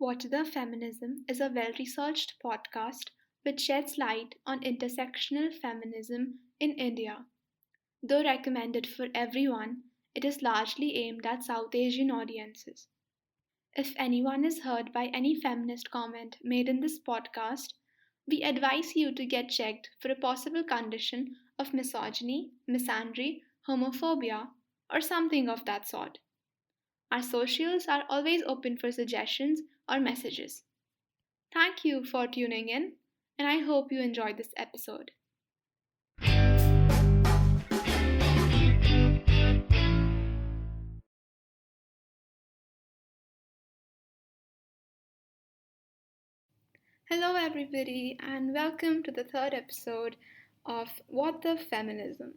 What the Feminism is a well researched podcast which sheds light on intersectional feminism in India. Though recommended for everyone, it is largely aimed at South Asian audiences. If anyone is hurt by any feminist comment made in this podcast, we advise you to get checked for a possible condition of misogyny, misandry, homophobia, or something of that sort. Our socials are always open for suggestions or messages. Thank you for tuning in, and I hope you enjoyed this episode. Hello, everybody, and welcome to the third episode of What the Feminism.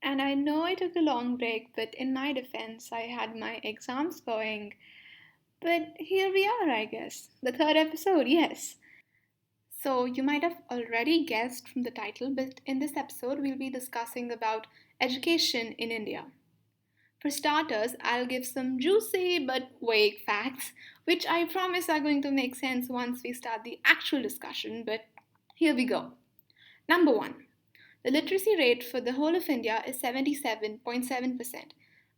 And I know I took a long break, but in my defense, I had my exams going. But here we are, I guess. The third episode, yes. So, you might have already guessed from the title, but in this episode, we'll be discussing about education in India. For starters, I'll give some juicy but vague facts, which I promise are going to make sense once we start the actual discussion, but here we go. Number one, the literacy rate for the whole of India is 77.7%,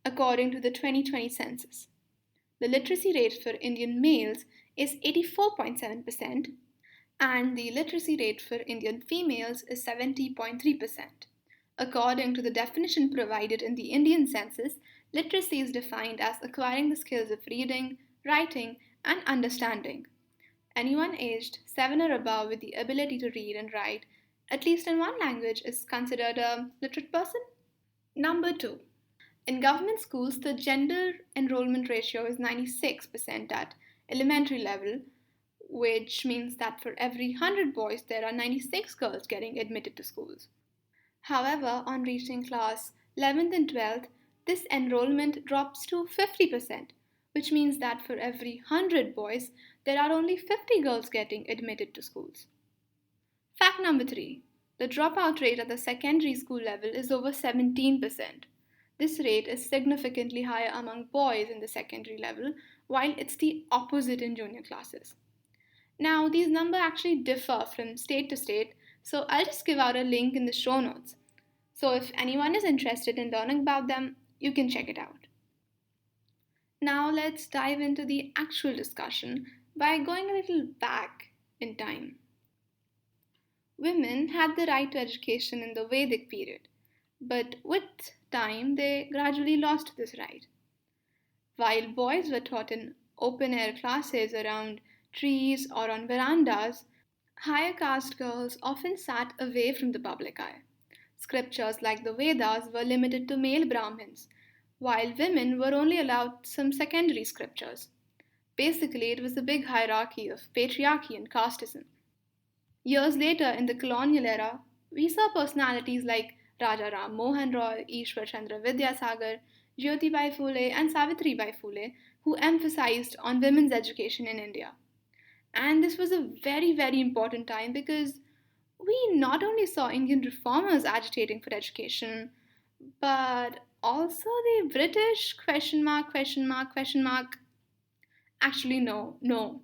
according to the 2020 census. The literacy rate for Indian males is 84.7%, and the literacy rate for Indian females is 70.3%. According to the definition provided in the Indian census, literacy is defined as acquiring the skills of reading, writing, and understanding. Anyone aged 7 or above with the ability to read and write, at least in one language, is considered a literate person. Number 2. In government schools, the gender enrollment ratio is 96% at elementary level, which means that for every 100 boys, there are 96 girls getting admitted to schools. However, on reaching class 11th and 12th, this enrollment drops to 50%, which means that for every 100 boys, there are only 50 girls getting admitted to schools. Fact number 3. The dropout rate at the secondary school level is over 17%. This rate is significantly higher among boys in the secondary level, while it's the opposite in junior classes. Now, these numbers actually differ from state to state, so I'll just give out a link in the show notes. So if anyone is interested in learning about them, you can check it out. Now let's dive into the actual discussion by going a little back in time. Women had the right to education in the Vedic period, but with time they gradually lost this right. While boys were taught in open air classes around trees or on verandas, higher caste girls often sat away from the public eye. Scriptures like the Vedas were limited to male Brahmins, while women were only allowed some secondary scriptures. Basically, it was a big hierarchy of patriarchy and casteism. Years later, in the colonial era, we saw personalities like Raja Ram Mohan Roy, Ishwar Chandra Vidyasagar, Jyotibai Phule, and Savitribai Phule, who emphasized on women's education in India. And this was a very, very important time because we not only saw Indian reformers agitating for education, but also the British question mark, question mark, question mark. Actually, no.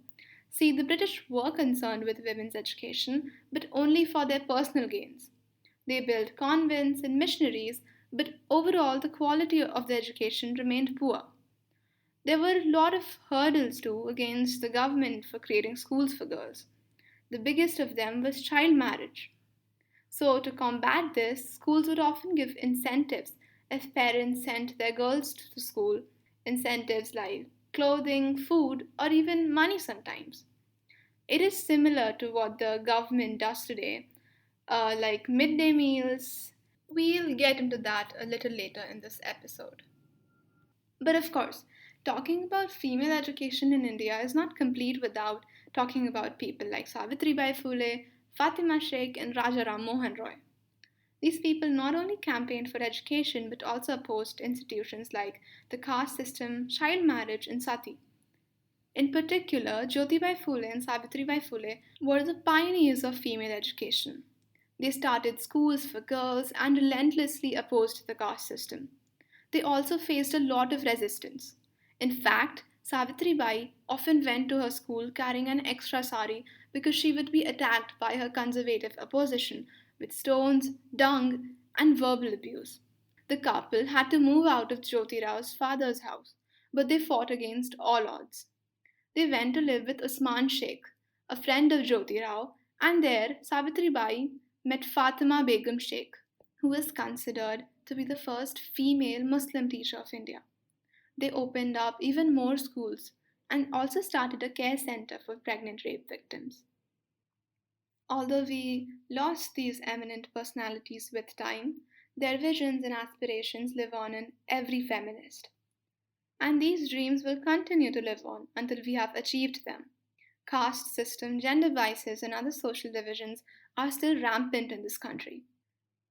See, the British were concerned with women's education, but only for their personal gains. They built convents and missionaries, but overall the quality of the education remained poor. There were a lot of hurdles too against the government for creating schools for girls. The biggest of them was child marriage. So, to combat this, schools would often give incentives if parents sent their girls to school, incentives like clothing, food, or even money sometimes. It is similar to what the government does today, like midday meals. We'll get into that a little later in this episode. But of course, talking about female education in India is not complete without talking about people like Savitribai Phule, Fatima Sheikh, and Rajaram Mohan Roy. These people not only campaigned for education but also opposed institutions like the caste system, child marriage, and sati. In particular, Jyotibai Phule and Savitribai Phule were the pioneers of female education. They started schools for girls and relentlessly opposed the caste system. They also faced a lot of resistance. In fact, Savitri Bai often went to her school carrying an extra sari because she would be attacked by her conservative opposition with stones, dung, and verbal abuse. The couple had to move out of Jyoti Rao's father's house, but they fought against all odds. They went to live with Usman Sheikh, a friend of Jyoti Rao, and there Savitri Bai met Fatima Begum Sheikh, who is considered to be the first female Muslim teacher of India. They opened up even more schools and also started a care center for pregnant rape victims. Although we lost these eminent personalities with time, their visions and aspirations live on in every feminist. And these dreams will continue to live on until we have achieved them. Caste system, gender biases, and other social divisions are still rampant in this country.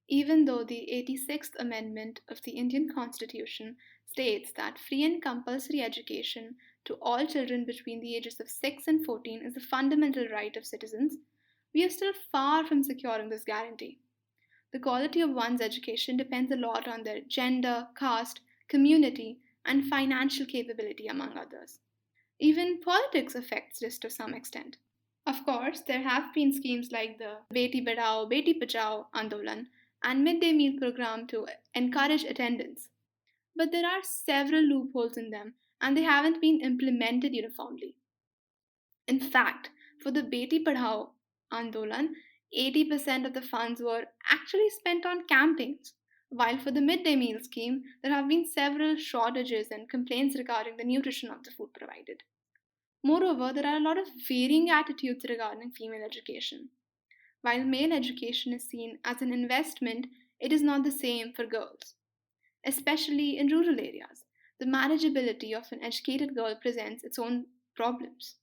Even though the 86th Amendment of the Indian Constitution states that free and compulsory education to all children between the ages of 6 and 14 is a fundamental right of citizens, we are still far from securing this guarantee. The quality of one's education depends a lot on their gender, caste, community, and financial capability, among others. Even politics affects this to some extent. Of course, there have been schemes like the Beti Badhao, Beti Pachao Andolan and midday meal program to encourage attendance. But there are several loopholes in them and they haven't been implemented uniformly. In fact, for the Beti Padhao Andolan, 80% of the funds were actually spent on campaigns. While for the midday meal scheme, there have been several shortages and complaints regarding the nutrition of the food provided. Moreover, there are a lot of varying attitudes regarding female education. While male education is seen as an investment, it is not the same for girls, especially in rural areas. The marriageability of an educated girl presents its own problems.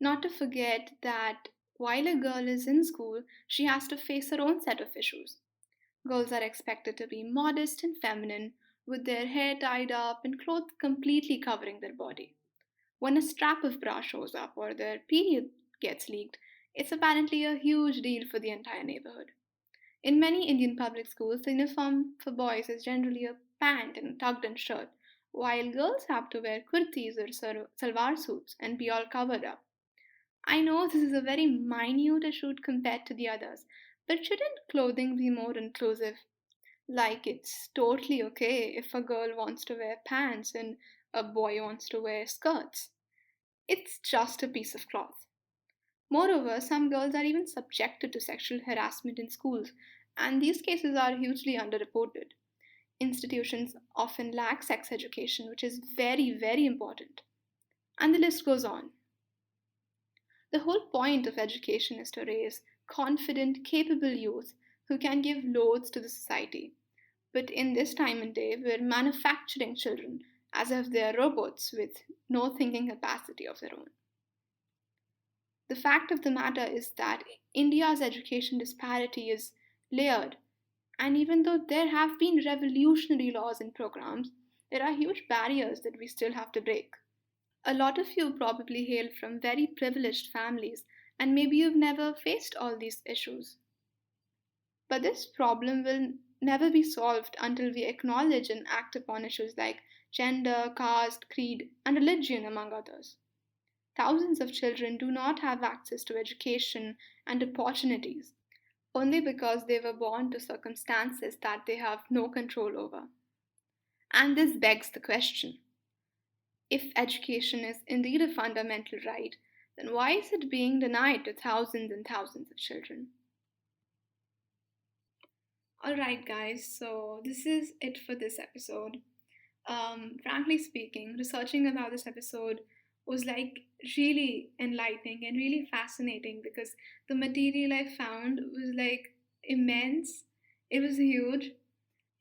Not to forget that while a girl is in school, she has to face her own set of issues. Girls are expected to be modest and feminine, with their hair tied up and clothes completely covering their body. When a strap of bra shows up or their period gets leaked, it's apparently a huge deal for the entire neighborhood. In many Indian public schools, the uniform for boys is generally a pant and tucked in shirt, while girls have to wear kurtis or salwar suits and be all covered up. I know this is a very minute issue compared to the others, but shouldn't clothing be more inclusive? Like it's totally okay if a girl wants to wear pants and a boy wants to wear skirts. It's just a piece of cloth. Moreover, some girls are even subjected to sexual harassment in schools, and these cases are hugely underreported. Institutions often lack sex education, which is very, very important. And the list goes on. The whole point of education is to raise confident, capable youth who can give loads to the society. But in this time and day, we're manufacturing children as if they're robots with no thinking capacity of their own. The fact of the matter is that India's education disparity is layered, and even though there have been revolutionary laws and programs, there are huge barriers that we still have to break. A lot of you probably hail from very privileged families, and maybe you've never faced all these issues. But this problem will never be solved until we acknowledge and act upon issues like gender, caste, creed, and religion, among others. Thousands of children do not have access to education and opportunities only because they were born to circumstances that they have no control over. And this begs the question, if education is indeed a fundamental right, then why is it being denied to thousands and thousands of children? Alright, guys, so this is it for this episode. Frankly speaking, researching about this episode was like really enlightening and really fascinating because the material I found was like immense. It was huge.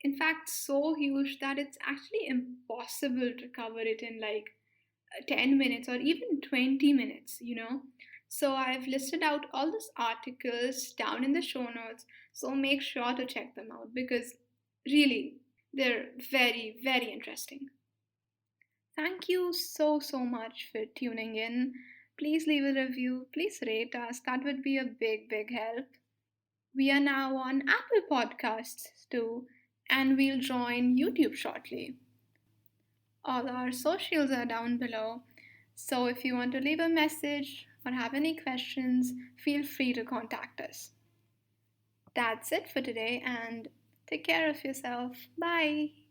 In fact, so huge that it's actually impossible to cover it in like 10 minutes or even 20 minutes, you know. So I've listed out all these articles down in the show notes. So make sure to check them out because really they're very, very interesting. Thank you so, so much for tuning in. Please leave a review. Please rate us. That would be a big, big help. We are now on Apple Podcasts too, and we'll join YouTube shortly. All our socials are down below. So if you want to leave a message or have any questions, feel free to contact us. That's it for today and take care of yourself. Bye.